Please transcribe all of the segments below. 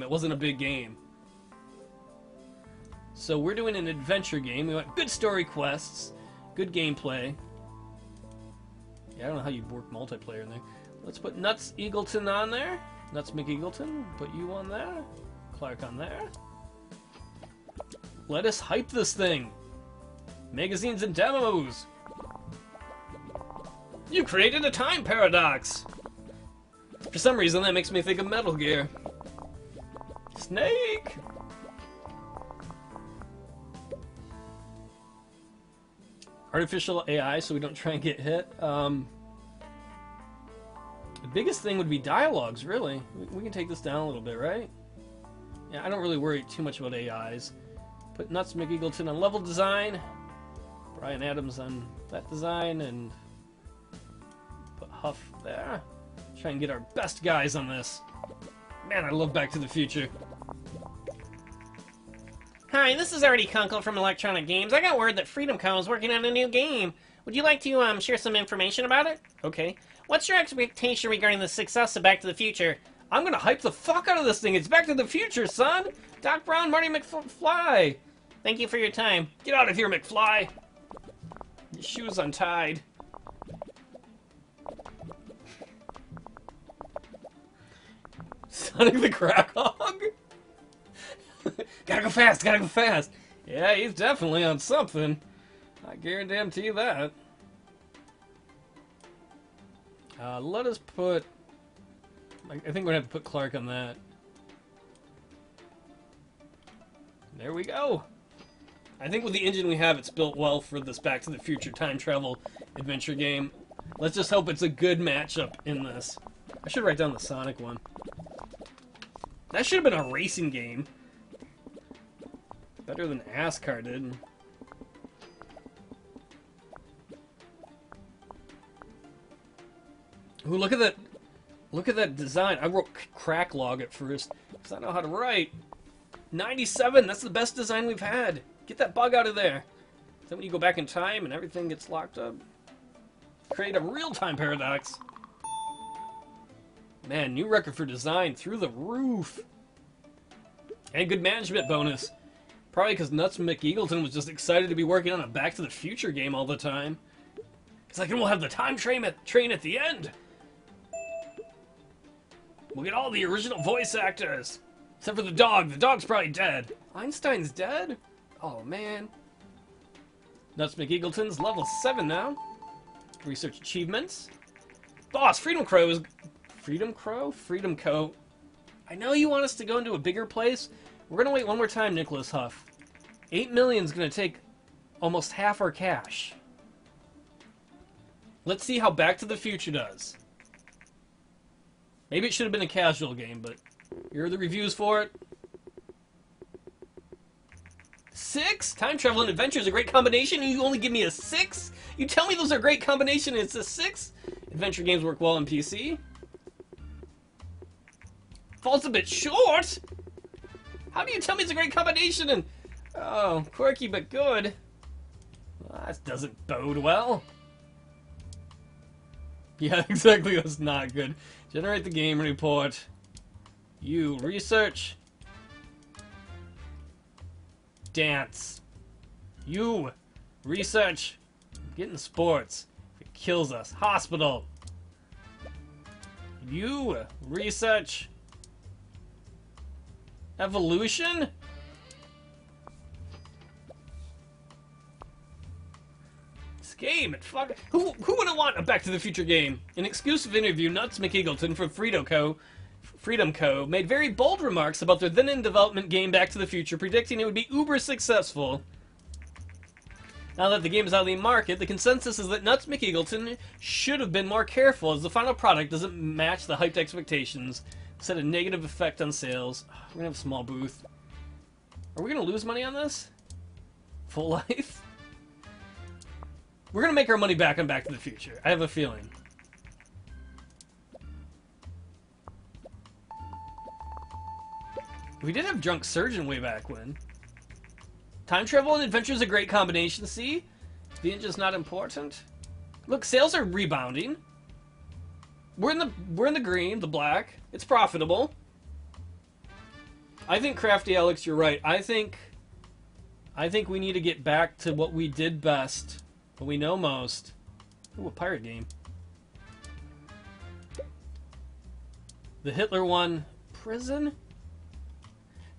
It wasn't a big game. So we're doing an adventure game. We want good story quests, good gameplay. Yeah, I don't know how you work multiplayer in there. Let's put Nuts Eagleton on there. Nuts McEagleton. Put you on there. Clark on there. Let us hype this thing. Magazines and demos. You created a time paradox. For some reason, that makes me think of Metal Gear. Snake! Artificial AI, so we don't try and get hit. The biggest thing would be dialogues, really. We can take this down a little bit, right? Yeah, I don't really worry too much about AIs. Put Nuts McEagleton on level design. Brian Adams on that design, and put Huff there. Try and get our best guys on this. Man, I love Back to the Future. Hi, this is Artie Kunkel from Electronic Games. I got word that Freedom Co. is working on a new game. Would you like to share some information about it? Okay. What's your expectation regarding the success of Back to the Future? I'm gonna hype the fuck out of this thing. It's Back to the Future, son! Doc Brown, Marty McFly! Thank you for your time. Get out of here, McFly! Your shoes untied. Sonic the Crackhog? Gotta go fast, gotta go fast! Yeah, he's definitely on something. I guarantee you that. Let us put... I think we're gonna have to put Clark on that. There we go! I think with the engine we have, it's built well for this Back to the Future time travel adventure game. Let's just hope it's a good matchup in this. I should write down the Sonic one. That should have been a racing game. Better than ASCAR did. Ooh, look at that! Look at that design. I wrote crack log at first because I know how to write. 97. That's the best design we've had. Get that bug out of there. Then when you go back in time and everything gets locked up, create a real-time paradox. Man, new record for design through the roof. And good management bonus. Probably because Nuts McEagleton was just excited to be working on a Back to the Future game all the time. He's like, and we'll have the time train at the end. We'll get all the original voice actors. Except for the dog. The dog's probably dead. Einstein's dead? Oh, man. Nuts McEagleton's level 7 now. Research achievements. Boss, Freedom Crow is... Freedom Crow? Freedom Co. I know you want us to go into a bigger place. We're going to wait one more time, Nicholas Huff. 8 million's going to take almost half our cash. Let's see how Back to the Future does. Maybe it should have been a casual game, but here are the reviews for it. 6? Time travel and adventure is a great combination, and you only give me a 6? You tell me those are a great combination, and it's a 6? Adventure games work well on PC. Falls a bit short? How do you tell me it's a great combination and... Oh, quirky but good. Well, that doesn't bode well. Yeah, exactly, that's not good. Generate the game report. You, research. Dance. You, research. Get in sports. It kills us. Hospital. You, research. Evolution? This game, it fuck. Who wouldn't want a Back to the Future game? An exclusive interview, Nuts McEagleton from Freedom Co. made very bold remarks about their then in development game Back to the Future, predicting it would be uber successful. Now that the game is out of the market, the consensus is that Nuts McEagleton should have been more careful, as the final product doesn't match the hyped expectations. Set a negative effect on sales. We're gonna have a small booth. Are we gonna lose money on this? Full life? We're gonna make our money back on Back to the Future. I have a feeling. We did have Drunk Surgeon way back when. Time travel and adventure is a great combination, see? The engine's not important. Look, sales are rebounding. We're in the green, the black. It's profitable. I think Crafty Alex, you're right. I think we need to get back to what we did best, what we know most. Ooh, a pirate game. The Hitler one, prison.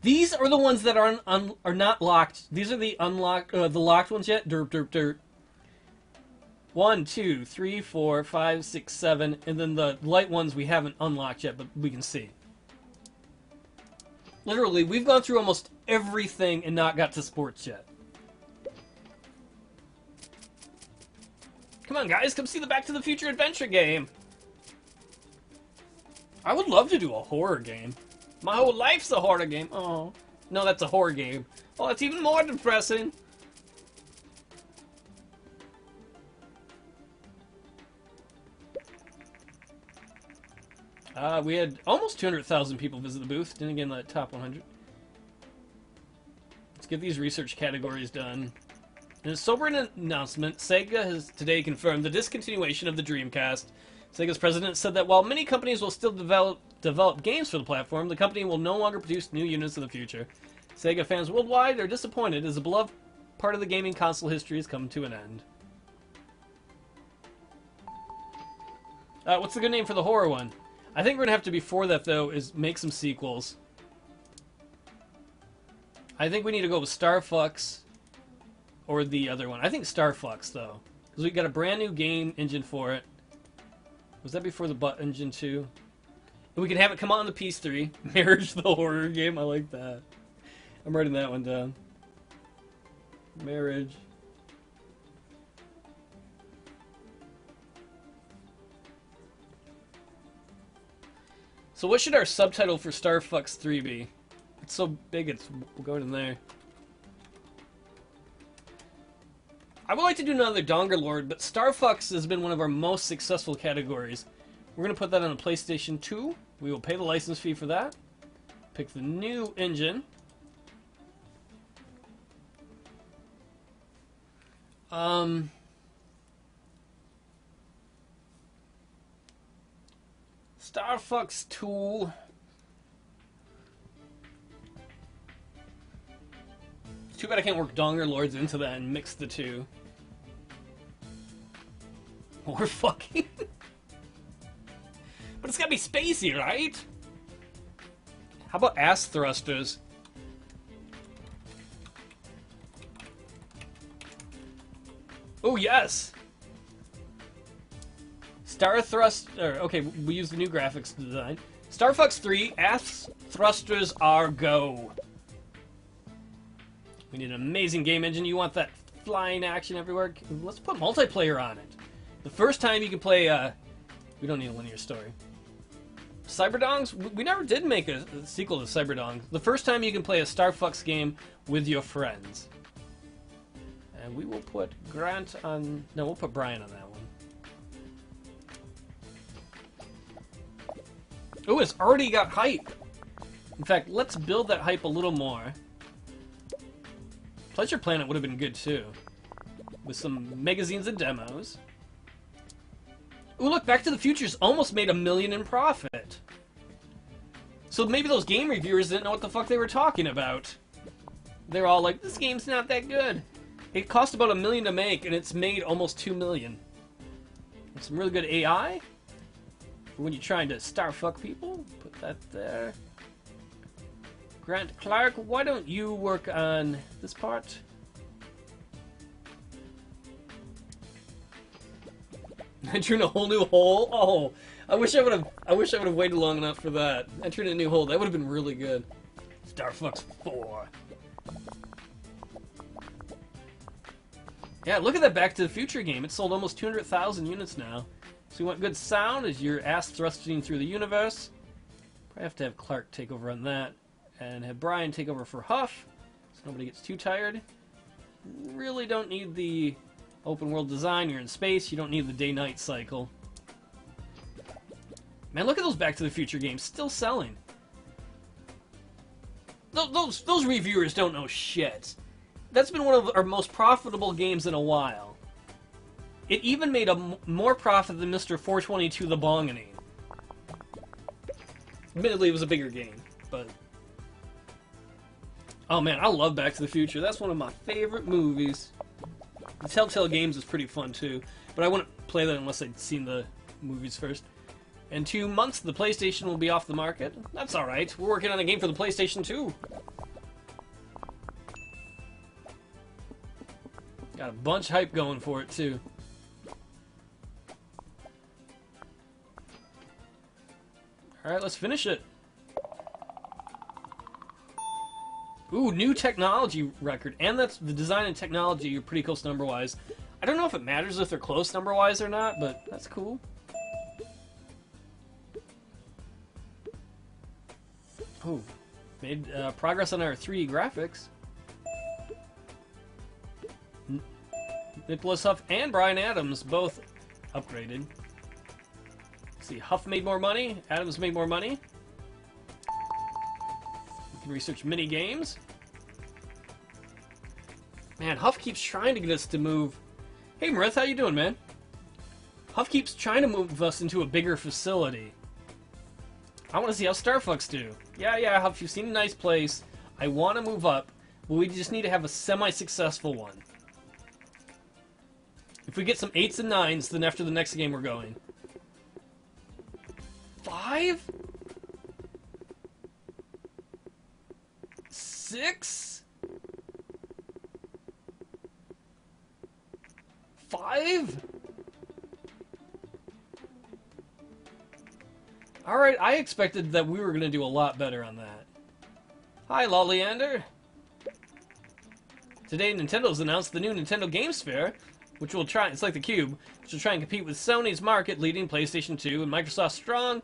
These are the ones that are not locked. These are the unlocked, the locked ones yet. Derp, derp, derp. 1, 2, 3, 4, 5, 6, 7, and then the light ones we haven't unlocked yet, but we can see. Literally, we've gone through almost everything and not got to sports yet. Come on, guys, come see the Back to the Future adventure game. I would love to do a horror game. My whole life's a horror game. Oh, no, that's a horror game. Oh, that's even more depressing. We had almost 200,000 people visit the booth. Didn't get in the top 100. Let's get these research categories done. In a sobering announcement, Sega has today confirmed the discontinuation of the Dreamcast. Sega's president said that while many companies will still develop games for the platform, the company will no longer produce new units in the future. Sega fans worldwide are disappointed as a beloved part of the gaming console history has come to an end. What's the good name for the horror one? I think we're gonna have to, before that though, is make some sequels. I think we need to go with Star Fox or the other one. I think Star Fox though, because we got a brand new game engine for it. Was that before the Butt Engine 2? And we can have it come out on the PS3. Marriage the horror game. I like that. I'm writing that one down. Marriage. So what should our subtitle for Star Fox 3 be? It's so big, we'll go in there. I would like to do another Donger Lord, but Star Fox has been one of our most successful categories. We're going to put that on a PlayStation 2. We will pay the license fee for that. Pick the new engine. Star Fox 2. It's too bad I can't work Donger Lords into that and mix the two. More fucking. But it's gotta be spacey, right? How about ass thrusters? Oh, yes! Star Thruster. Okay, we use the new graphics design. Star Fox 3, ass thrusters are go. We need an amazing game engine. You want that flying action everywhere? Let's put multiplayer on it. The first time you can play, we don't need a linear story. Cyberdongs? We never did make a sequel to Cyberdongs. The first time you can play a Star Fox game with your friends. And we will put Grant on... No, we'll put Brian on that one. Oh, it's already got hype. In fact, let's build that hype a little more. Pleasure Planet would have been good too. With some magazines and demos. Ooh, look, Back to the Future's almost made $1 million in profit. So maybe those game reviewers didn't know what the fuck they were talking about. They're all like, this game's not that good. It cost about $1 million to make, and it's made almost $2 million. With some really good AI. For when you're trying to starfuck people, put that there. Grant Clark, why don't you work on this part? Entering a whole new hole? Oh, I wish I would have waited long enough for that. Entering a new hole, that would have been really good. Star Fox 4. Yeah, look at that Back to the Future game. It sold almost 200,000 units now. So you want good sound as your ass thrusting through the universe. Probably have to have Clark take over on that. And have Brian take over for Huff, so nobody gets too tired. Really don't need the open world design. You're in space. You don't need the day-night cycle. Man, look at those Back to the Future games. Still selling. Those reviewers don't know shit. That's been one of our most profitable games in a while. It even made more profit than Mr. 422 the Bongany. Admittedly, it was a bigger game, but... Oh man, I love Back to the Future. That's one of my favorite movies. The Telltale Games is pretty fun too, but I wouldn't play that unless I'd seen the movies first. In 2 months, the PlayStation will be off the market. That's alright. We're working on a game for the PlayStation 2. Got a bunch of hype going for it too. Alright, let's finish it. Ooh, new technology record. And that's the design and technology are pretty close number-wise. I don't know if it matters if they're close number-wise or not, but that's cool. Ooh, made progress on our 3D graphics. Nicholas Huff and Bryan Adams both upgraded. Let's see, Huff made more money, Adams made more money. We can research mini games. Man, Huff keeps trying to get us to move. Hey, Marith, how you doing, man? Huff keeps trying to move us into a bigger facility. I want to see how Star Fox do. Yeah, Huff, you've seen a nice place. I want to move up, but we just need to have a semi-successful one. If we get some 8s and 9s, then after the next game we're going. 5? 6? 5? Alright, I expected that we were going to do a lot better on that. Hi, Lolliander. Today, Nintendo's announced the new Nintendo Game Sphere, which will try, it's like the Cube, which will try and compete with Sony's market-leading PlayStation 2 and Microsoft's strong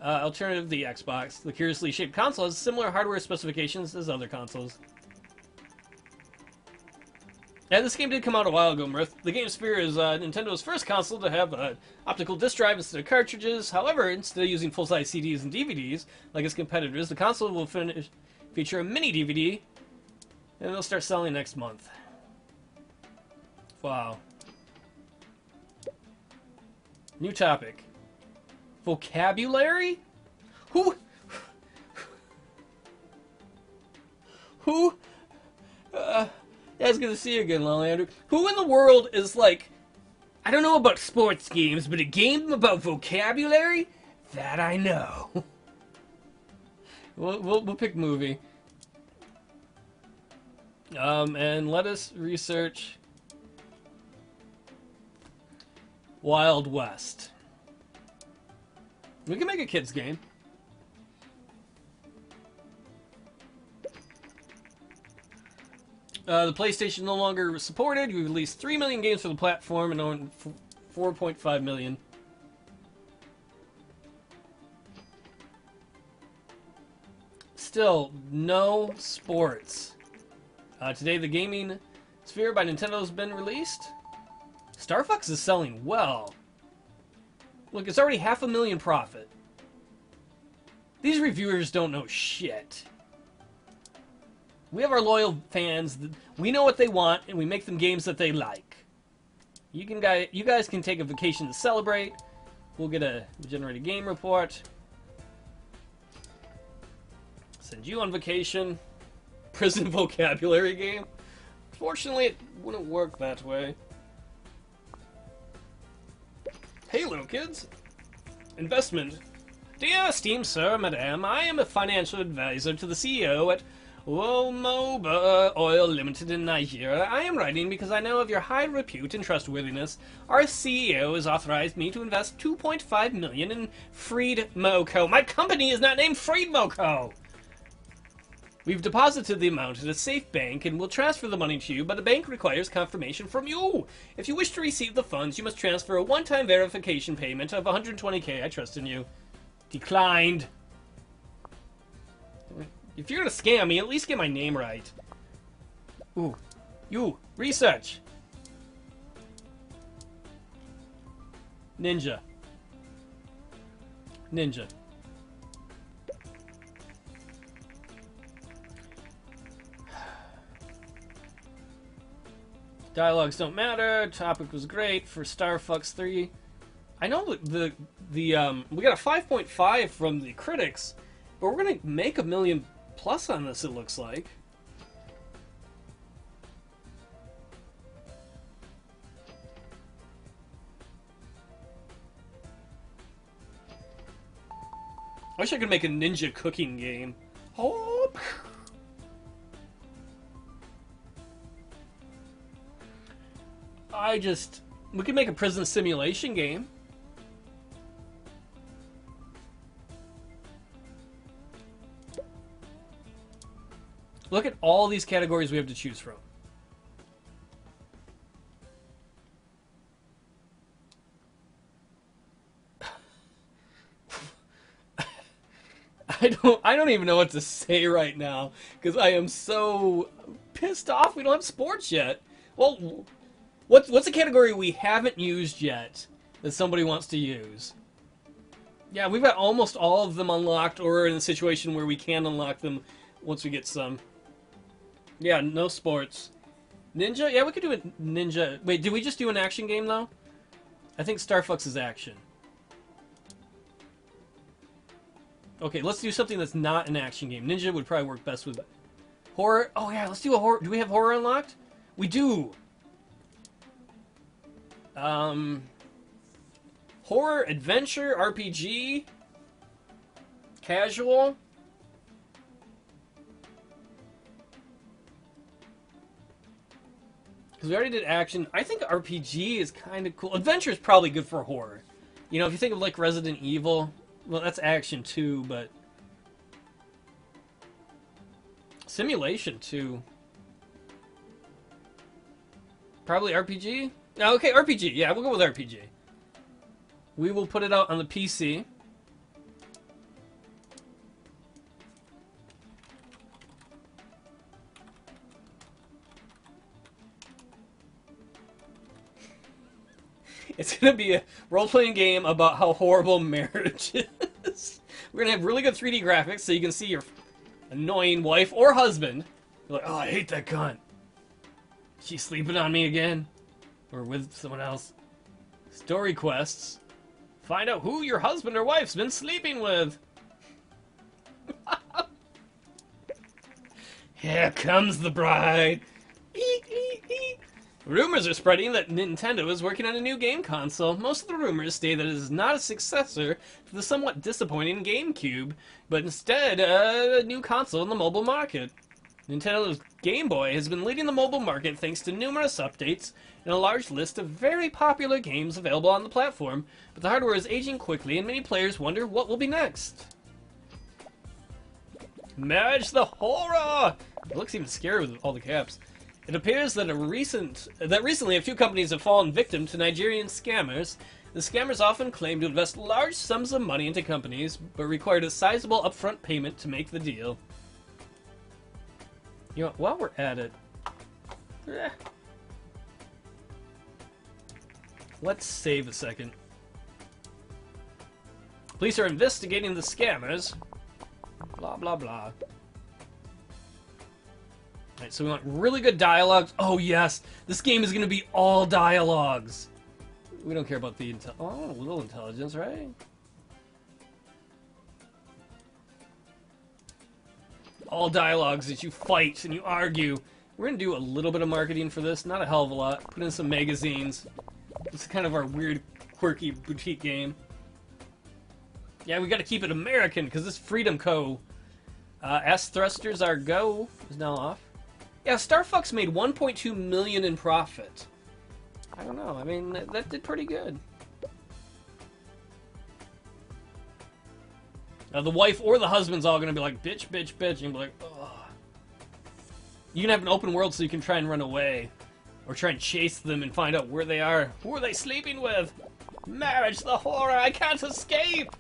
alternative, the Xbox. The curiously shaped console has similar hardware specifications as other consoles. Yeah, this game did come out a while ago, Mirth. The Game Sphere is Nintendo's first console to have an optical disc drive instead of cartridges. However, instead of using full-size CDs and DVDs like its competitors, the console will feature a mini DVD, and they'll start selling next month. Wow. New topic. Vocabulary? Who? Yeah, it's good to see you again, Lolliander. Who in the world is like, I don't know about sports games, but a game about vocabulary? That I know. We'll pick movie. And let us research Wild West. We can make a kids game. The PlayStation no longer supported. We released 3 million games for the platform and owned 4.5 million. Still, no sports. Today, the Gaming Sphere by Nintendo has been released. Star Fox is selling well. Look, it's already 500,000 profit. These reviewers don't know shit. We have our loyal fans. We know what they want, and we make them games that they like. You guys can take a vacation to celebrate. We'll generate a game report. Send you on vacation. Prison vocabulary game. Fortunately, it wouldn't work that way. Hey, little kids. Investment. Dear esteemed sir, madam, I am a financial advisor to the CEO at Womoba Oil Limited in Nigeria. I am writing because I know of your high repute and trustworthiness. Our CEO has authorized me to invest $2.5 million in Freedmoco. My company is not named Freedmoco. We've deposited the amount at a safe bank and will transfer the money to you, but the bank requires confirmation from you. If you wish to receive the funds, you must transfer a one-time verification payment of 120K. I trust in you. Declined. If you're gonna scam me, at least get my name right. Ooh. You. Research. Ninja. Ninja. Dialogues don't matter. Topic was great for Star Fox 3. I know that we got a 5.5 from the critics, but we're gonna make $1 million+ on this. It looks like. I wish I could make a ninja cooking game. Oh. We could make a prison simulation game. Look at all these categories we have to choose from. I don't even know what to say right now because I am so pissed off we don't have sports yet. Well, what's a category we haven't used yet that somebody wants to use? Yeah, we've got almost all of them unlocked or in a situation where we can unlock them once we get some. Yeah, no sports. Ninja? Yeah, we could do a ninja. Wait, did we just do an action game though? I think Star Fox is action. Okay, let's do something that's not an action game. Ninja would probably work best with horror. Oh yeah, let's do a horror. Do we have horror unlocked? We do. Horror, adventure, RPG, casual. Because we already did action. I think RPG is kind of cool. Adventure is probably good for horror. You know, if you think of like Resident Evil. Well, that's action too, but simulation too. Probably RPG? Oh, okay, RPG. Yeah, we'll go with RPG. We will put it out on the PC. It's going to be a role-playing game about how horrible marriage is. We're going to have really good 3D graphics so you can see your annoying wife or husband. You're like, oh, I hate that cunt. She's sleeping on me again. Or with someone else. Story quests. Find out who your husband or wife's been sleeping with. Here comes the bride. Eek, eek, eek. Rumors are spreading that Nintendo is working on a new game console. Most of the rumors state that it is not a successor to the somewhat disappointing GameCube, but instead a new console in the mobile market. Nintendo's Game Boy has been leading the mobile market thanks to numerous updates and a large list of very popular games available on the platform, but the hardware is aging quickly and many players wonder what will be next. Marriage the Horror! It looks even scary with all the caps. It appears that recently a few companies have fallen victim to Nigerian scammers. The scammers often claim to invest large sums of money into companies, but required a sizable upfront payment to make the deal. You know, while we're at it, let's save a second. Police are investigating the scammers. Blah, blah, blah. Alright, so we want really good dialogues. Oh, yes! This game is going to be all dialogues. We don't care about the a little intelligence, right? All dialogues that you fight and you argue. We're going to do a little bit of marketing for this. Not a hell of a lot. Put in some magazines. This is kind of our weird, quirky boutique game. Yeah, we got to keep it American because this Freedom Co. S Thrusters Our Go is now off. Yeah, Star Fox made 1.2 million in profit. I don't know. I mean, that did pretty good. Now, the wife or the husband's all going to be like, bitch, bitch, bitch. And be like, ugh. You can have an open world so you can try and run away. Or try and chase them and find out where they are. Who are they sleeping with? Marriage, the horror, I can't escape!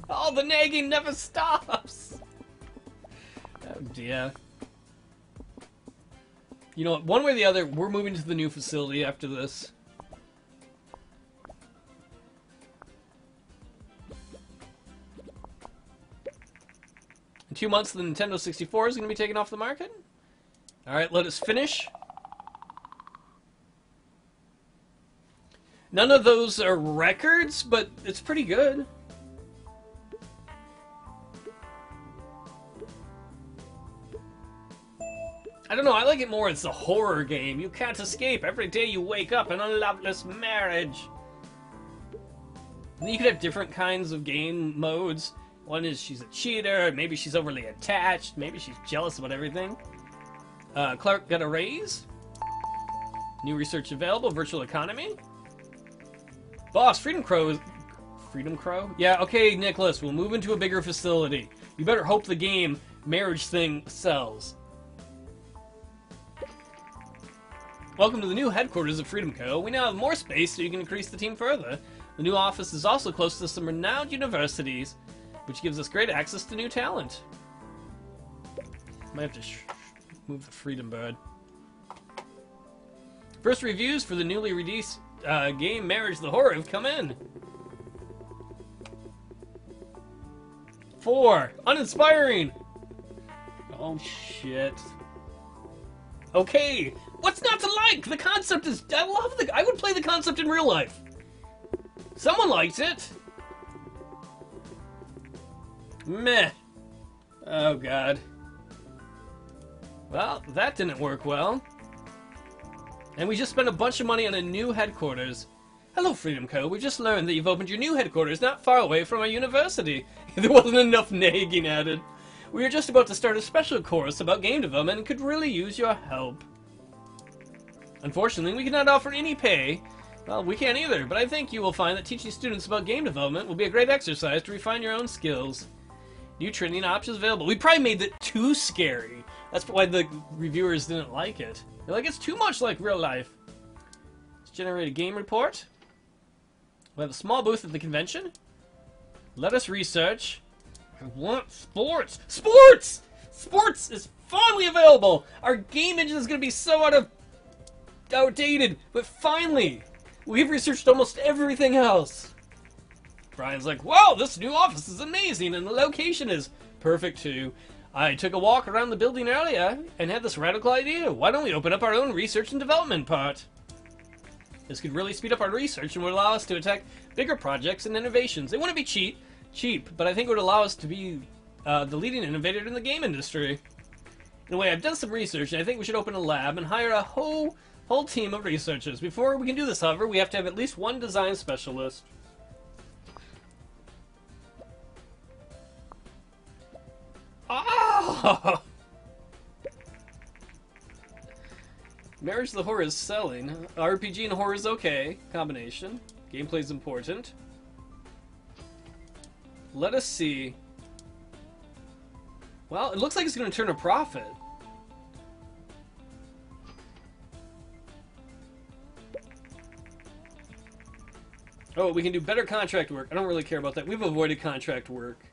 All the nagging never stops! Oh dear. You know what, one way or the other, we're moving to the new facility after this. In 2 months, the Nintendo 64 is going to be taken off the market. Alright, let us finish. None of those are records, but it's pretty good. I don't know, I like it more as a horror game. You can't escape. Every day you wake up in a loveless marriage. You could have different kinds of game modes. One is she's a cheater, maybe she's overly attached, maybe she's jealous about everything. Clark got a raise. New research available, virtual economy. Boss, Freedom Crow. Freedom Crow? Yeah, okay, Nicholas, we'll move into a bigger facility. You better hope the game marriage thing sells. Welcome to the new headquarters of Freedom Co. We now have more space so you can increase the team further. The new office is also close to some renowned universities, which gives us great access to new talent. Might have to move the Freedom Bird. First reviews for the newly released game Marriage the Horror have come in. 4. Uninspiring. Oh shit. Okay. What's not to like? The concept is... I would play the concept in real life. Someone likes it. Meh. Oh god. Well, that didn't work well. And we just spent a bunch of money on a new headquarters. Hello, Freedom Co. We just learned that you've opened your new headquarters not far away from our university. There wasn't enough nagging added. We are just about to start a special course about game development and could really use your help. Unfortunately, we cannot offer any pay. Well, we can't either, but I think you will find that teaching students about game development will be a great exercise to refine your own skills. New training options available. We probably made it too scary. That's why the reviewers didn't like it. They're like, it's too much like real life. Let's generate a game report. We'll have a small booth at the convention. Let us research. I want sports. Sports! Sports is finally available! Our game engine is going to be so outdated, but finally, we've researched almost everything else. Brian's like, wow, this new office is amazing, and the location is perfect too. I took a walk around the building earlier and had this radical idea. Why don't we open up our own research and development part? This could really speed up our research and would allow us to attack bigger projects and innovations. They wouldn't be cheap, but I think it would allow us to be the leading innovator in the game industry. In a way, I've done some research, and I think we should open a lab and hire a whole team of researchers. Before we can do this, however, we have to have at least one design specialist. Oh! Marriage the Horror is selling. RPG and horror is okay. Combination. Gameplay is important. Let us see. Well, it looks like it's going to turn a profit. Oh, we can do better contract work. I don't really care about that. We've avoided contract work.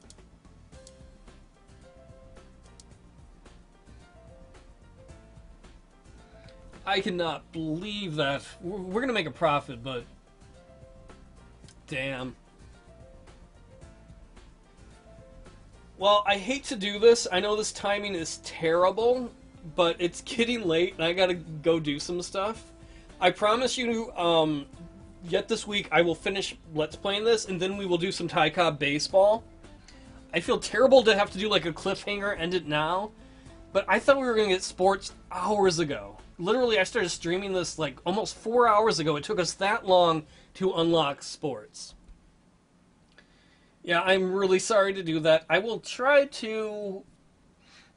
I cannot believe that. We're going to make a profit, but... damn. Well, I hate to do this. I know this timing is terrible, but it's getting late and I gotta go do some stuff. I promise you, yet this week I will finish Let's Playing this and then we will do some Tycoon baseball. I feel terrible to have to do like a cliffhanger, end it now, but I thought we were gonna get sports hours ago. Literally, I started streaming this like almost 4 hours ago. It took us that long to unlock sports. Yeah, I'm really sorry to do that. I will try to...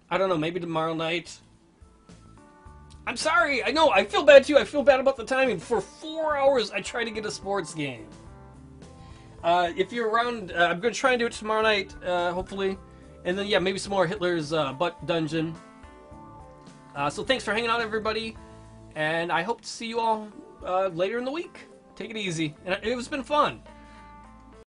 I don't know, maybe tomorrow night. I'm sorry! I know, I feel bad too. I feel bad about the timing. For 4 hours, I tried to get a sports game. If you're around, I'm going to try and do it tomorrow night, hopefully. And then, yeah, maybe some more Hitler's Butt Dungeon. So thanks for hanging out, everybody. And I hope to see you all later in the week. Take it easy. And it's been fun.